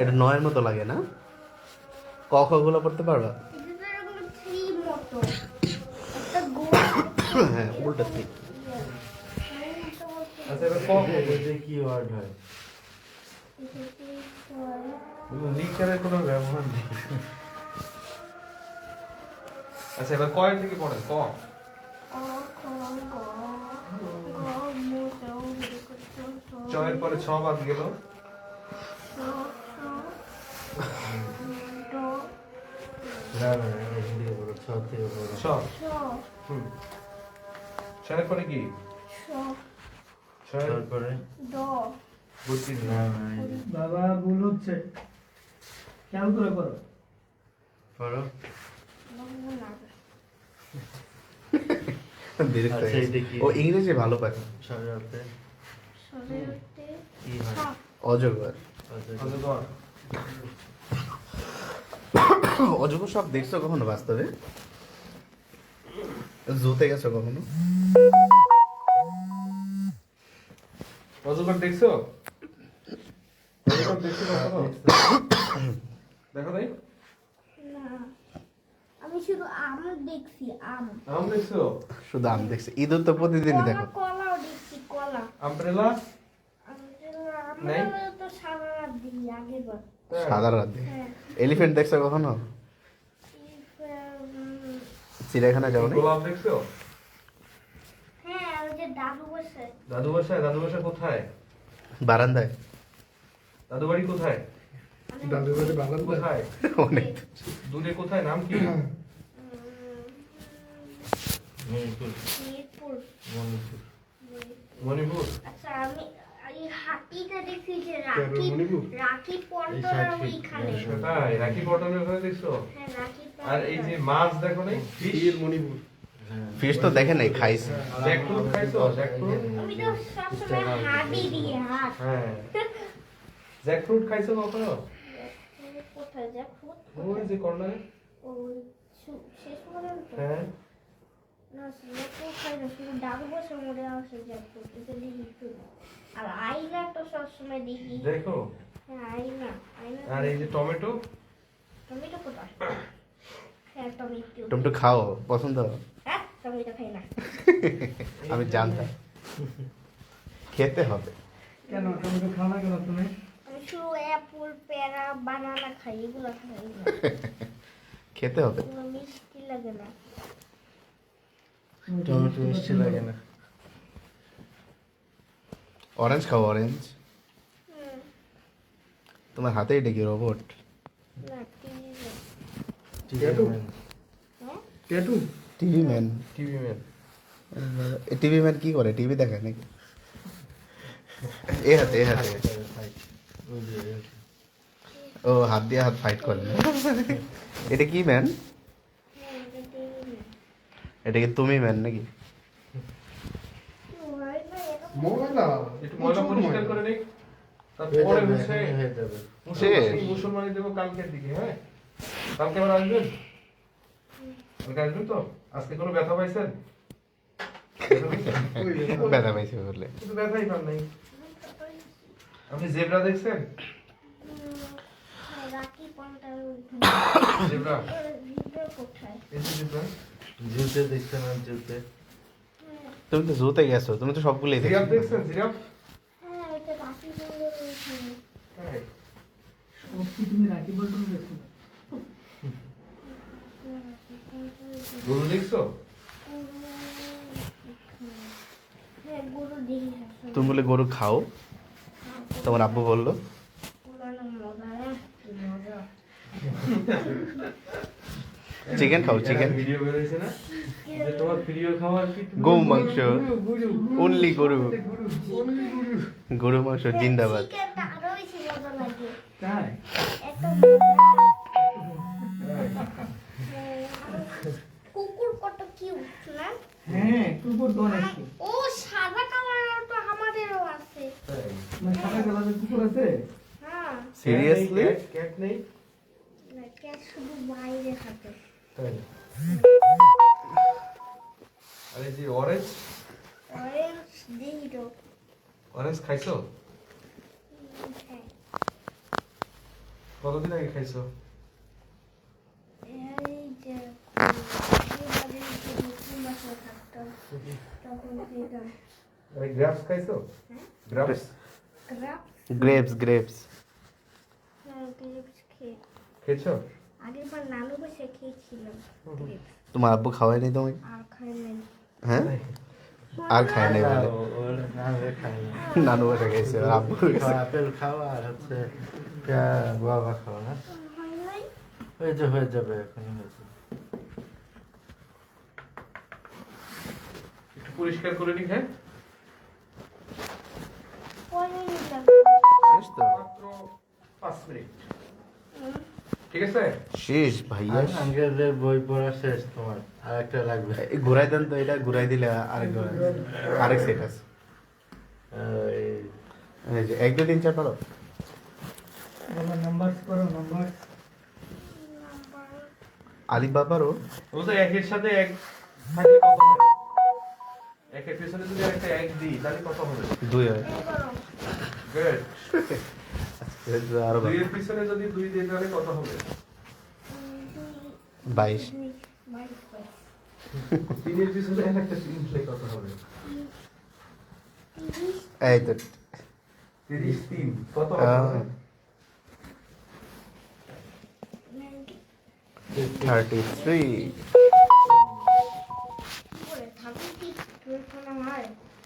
এটা নয়ের মতো লাগে না? ক খ গুলো পড়তে পারবা? হ্যাঁ উল্টা ঠিক। আচ্ছা এবার ক কি ওয়ার্ড হয়? লিখারের কোনো ব্যবহার নেই। আচ্ছা এবার কয় থেকে পড়ে ক? চয়ের পরে ছ বাদ গেল। ছ। ছয়ের পরে কি? ছয়ের পরে বাবা ভুল হচ্ছে, খেয়াল করে করো। পড়ো। বিরক্ত আচ্ছা, হয়ে এটা গেছে। কি? ও ইংরেজি ভালো পারে। সাজাতে কি হয়? অজগর। অজগর। অজগর সব দেখছো কখনো বাস্তবে? জুতে গেছো কখনো? অজগর দেখছো? অজগর দেখছো কখনো? দেখো নাই? না, আমি শুধু আম দেখছি, আম। আম দেখছো? শুধু আমি দেখছি, ইঁদুর তো প্রতিদিনই দেখো। কলাও দেখছি, কলা। আমব্রেলা? নাই? আমরা তো সারা রাত দিই আগেরবার। সাদা রাত দেখে। হ্যাঁ। এলিফ্যান্ট দেখছো কখনো? চিড়িয়াখানা যাও নি? গোলাপ দেখছো? হ্যাঁ, ওই যে দাদু বসে। দাদু বাসায়? দাদু বাসা কোথায়? বারান্দায়। দাদু বাড়ি কোথায়? কোথায়? অনেক দূরে কোথায়? নাম কি? মিরপুর। মণিপুর। আচ্ছা, আমি এই হাতিটা দেখছি যে রাখি পন্টনার ওইখানে। সেটাই রাখি পটনের ওখানে দেখছো? হ্যাঁ, রাখি আর এই যে মাছ দেখো নাই? ফিশ মণিপুর। ফিশ তো দেখে নাই, খাইছে। জ্যাকফ্রুট খাইছো? জ্যাকফ্রুট? আমি তো সবসময় হাতি দিয়ে হাত। হ্যাঁ। জ্যাকফ্রুট খাইছো কখনো? কোথায় জ্যাকফ্রুট? ওই যে কর্নারে। ওই শেষ পর্যন্ত? হ্যাঁ। না, জ্যাকফ্রুট খাই না, শুধু দাদু বসে মরে আসে জ্যাকফ্রুট, এটা দেখি একটু। আর আইনা তো সবসময় দেখি। দেখো। হ্যাঁ, আইনা। আর এই যে টমেটো? টমেটো কোথায়? হ্যাঁ, টমেটো। টমেটো খাও, পছন্দ? হ্যাঁ, টমেটো খাই না। আমি জানতাম খেতে হবে। কেন টমেটো খাও না কেন তুমি? আমি শুধু অ্যাপল, পেয়ারা, বানানা খাই, এগুলো খাই না। খেতে হবে। এগুলো মিষ্টি লাগে না। টমেটো মিষ্টি লাগে না। অরেঞ্জ খাও, অরেঞ্জ। হুম, তোমার হাতে এটা কি রোবট? না, টিভি না। হ্যাঁ? Tattoo? TV man. TV man. TV man কি করে? টিভি দেখে নাকি? এ হাতে, এ হাতে। ও হাত দিয়ে হাত ফাইট করে না? এটা কি ম্যান? হ্যাঁ, এটা টিভি না। এটা কি তুমি ম্যান নাকি? মোবাইল না, এটা একটু ময়লা পরিষ্কার করে নিক। তারপরে হচ্ছে মুসলমানি দেবো কালকের দিকে। হ্যাঁ, কালকে আবার আসবেন? কালকে আসবেন তো? আজকে কোনো ব্যথা পাইছেন? ব্যথা পাইছে বললে। কিন্তু ব্যথাই পান নাই। আপনি জেব্রা দেখছেন? হ্যাঁ, রাখি পন্টার জেব্রা? ভিডিও কোথায়? এই যে জেব্রা। জুতে দেখতে না জুতে হ্যাঁ, তুমি তো জুতে গেছো, তুমি তো সবগুলোই জিরাফ দেখছো। দেখছেন? জিরাফ? হ্যাঁ, ওইটা রাখি পন্টার ওইখানে। হ্যাঁ। সব কি তুমি রাখি বলতো দেখো? গরু দেখছো? হ্যাঁ, গরু দেখি সবসময়। তুমি বলে গরু খাও? তোমার আব্বু বললো। পুরানো মজা, কি মজা। চিকেন খাও, চিকেন। ভিডিও বের হয়েছে না যে তোমার প্রিয় খাবার কি? গরু মাংস, অনলি গরু। গরু মাংস জিন্দাবাদ। চিকেনটা আরো বেশি মজা লাগে। তাই? এত মজা। কুকুর কত কিউট না? হ্যাঁ, কুকুর তো অনেক। ও সাদা কালারের তো আমাদেরও আছে। মানে সাদা কালারের কুকুর আছে? হ্যাঁ, Seriously? ক্যাট নেই? না, ক্যাট শুধু বাইরে থাকে। তাই। আর এই যে অরেঞ্জ? অরেঞ্জ দেখি তো। অরেঞ্জ খাইছো? হ্যাঁ। কতদিন আগে খাইছো? এই যে এবারে যে নতুন বাসা থাকতাম তখন খেতাম আরে গ্রাপস খাইছো? গ্রাপস গ্রাপ গ্রেপস গ্রেপস গ্রেপস খেয়ে খেয়েছো? আগের বার নানু বসে খেয়েছিলাম গ্রেপস তোমার আব্বু খাওয়াই নাই তোমাকে? আর খাই নাই হ্যাঁ আর খায় নাই বলে ওর নাম খায় না। নানু বসে খাইছে আর আব্বু খাও, আপেল খাও আর হচ্ছে গোয়াভা খাও না, হয় নাই হয়ে যাবে এখনই হয়ে যাবে। একটু পরিষ্কার করে নি, হ্যাঁ? পরে নিলাম শেষ তো মাত্র 5 মিনিট। ঠিক আছে? শেষ ভাইয়া আঙ্কেলের বই পড়া শেষ, তোমার আর একটা লাগবে। এই ঘুরাই দেন তো, এটা ঘুরাই দিলে আরেক সেট আছে। এই এই যে 1 2 3 4 পারো। নাম্বার করো নাম্বার আলিফ বা পারো? ও তো একের সাথে এক থাকলে কত হয়? একের পিছনে যদি একটা এক দিই তাহলে কত হবে? 2 হয়। গুড। আরো 2 এর পিছনে যদি 2 দিই তাহলে কত হবে? 22 3 এর পিছনে একটা 3 দিলে কত হবে? এই তো 30 3 কত হবে? 33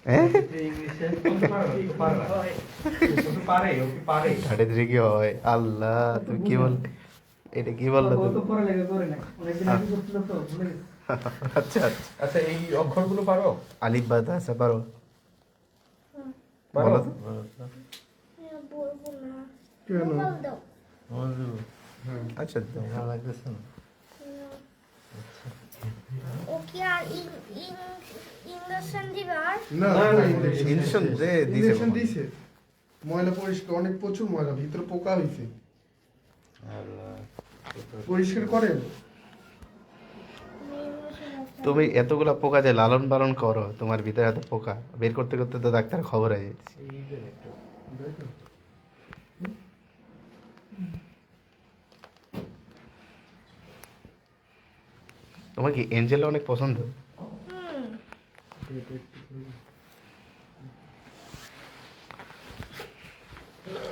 হ্যাঁ ইংলিশে বলতে পারে না, তো পারে না। ও তো পারে, ও কি পারে? 33 কি হয়? আল্লাহ তুমি কি বল, এটা কি বললে ও তো তুমি? পরে লেগে করে না অনেকদিন আগে করছিল তো ভুলে গেছি আচ্ছা আচ্ছা আচ্ছা এই অক্ষরগুলো পারো? আলিফ বা তাসা পারো? পারো? বলো তো। বলবো না কেন? মোবাইল দাও বন্ধু আচ্ছা ভালো লাগতেছে না? ও কি আর ইঞ্জেকশন দিবে আর না না, না, ইনজেকশন দে দিছে ইঞ্জেকশন কখন? দিছে ময়লা পরিষ্কার অনেক প্রচুর ময়লা ভিতরে পোকা হয়েছে আল্লাহ, পরিষ্কার করেন তুমি এতগুলা পোকা যে লালন পালন করো, তোমার ভিতরে এত পোকা বের করতে করতে তো ডাক্তার খবর হয়ে যাচ্ছে। তোমার কি এঞ্জেল অনেক পছন্দ?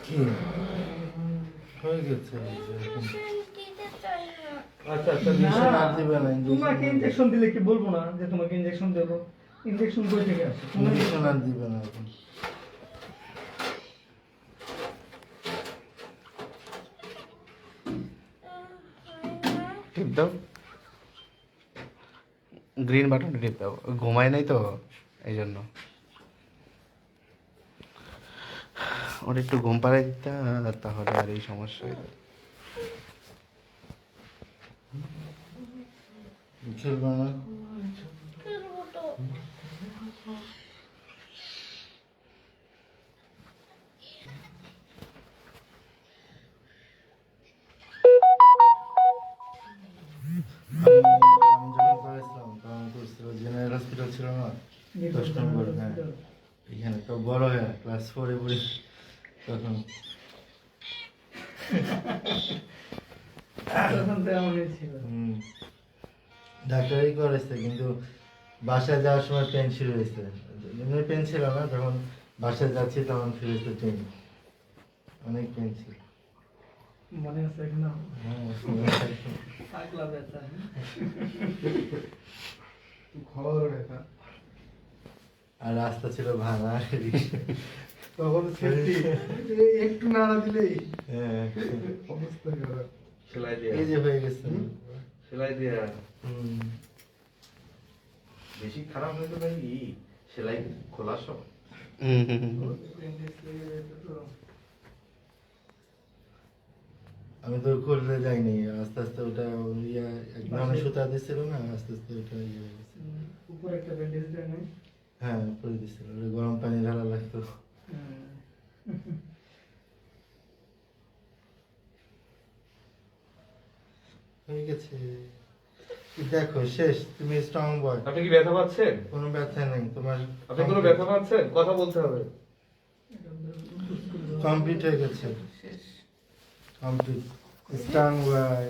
কি হয়ে গেছে এই যে এখন। দিতে চাই না আচ্ছা আচ্ছা ইঞ্জেকশন আর দিবে না, তোমাকে ইনজেকশন দিলে কি বলবো না যে তোমাকে ইনজেকশন দেবো? ইনজেকশন কই থেকে আসে? ইঞ্জেকশন আর দিবে না এখন। টিপ দাও, গ্রিন বাটন টিপ দাও। ঘুমায় নাই তো এই জন্য। ওর একটু ঘুম পাড়াই দিতে, তাহলে আর এই সমস্যা হয়ে যেত। খেলবে না? খেলবো তো আমি যখন করেছিলাম তখন করছিল জেনারেল হসপিটাল ছিল না 10 নম্বর, হ্যাঁ এখানে তো বড় হয়ে ক্লাস 4-এ পড়ি তখন। তখন তো এমনই ছিল। ডাক্তারই করেছে কিন্তু বাসায় যাওয়ার সময় পেন শুরু হয়েছে। এমনি পেন ছিল না, যখন বাসায় যাচ্ছি তখন শুরু হয়েছে পেন, অনেক পেন ছিল। মনে আছে এখনো? হ্যাঁ পাগলা ব্যথা। ঘর ব্যথা আর রাস্তা ছিল ভাঙা। তখন সেফটি একটু নাড়া দিলেই হ্যাঁ অবস্থা খারাপ সেলাই দিয়া এই যে হয়ে গেছে। সেলাই দিয়া হুম। বেশি খারাপ হয়ে গেলে কি সেলাই খোলার সময় আমি তো খুলতে যাইনি, আস্তে আস্তে ওটা ইয়া একদম সুতা দিছিল না, আস্তে আস্তে ওটা ইয়ে হয়ে গেছে। উপরে একটা ব্যান্ডেজ দেয় নাই? হ্যাঁ করে দিছিল, ওটা গরম পানি ঢালা লাগতো। হয়ে গেছে, দেখো শেষ, তুমি স্ট্রং বয়, আপনি কি ব্যথা পাচ্ছেন? কোনো ব্যথা নেই তোমার, আপনি কোনো ব্যথা পাচ্ছেন? কথা বলতে হবে। কমপ্লিট হয়ে গেছে। Complete strong by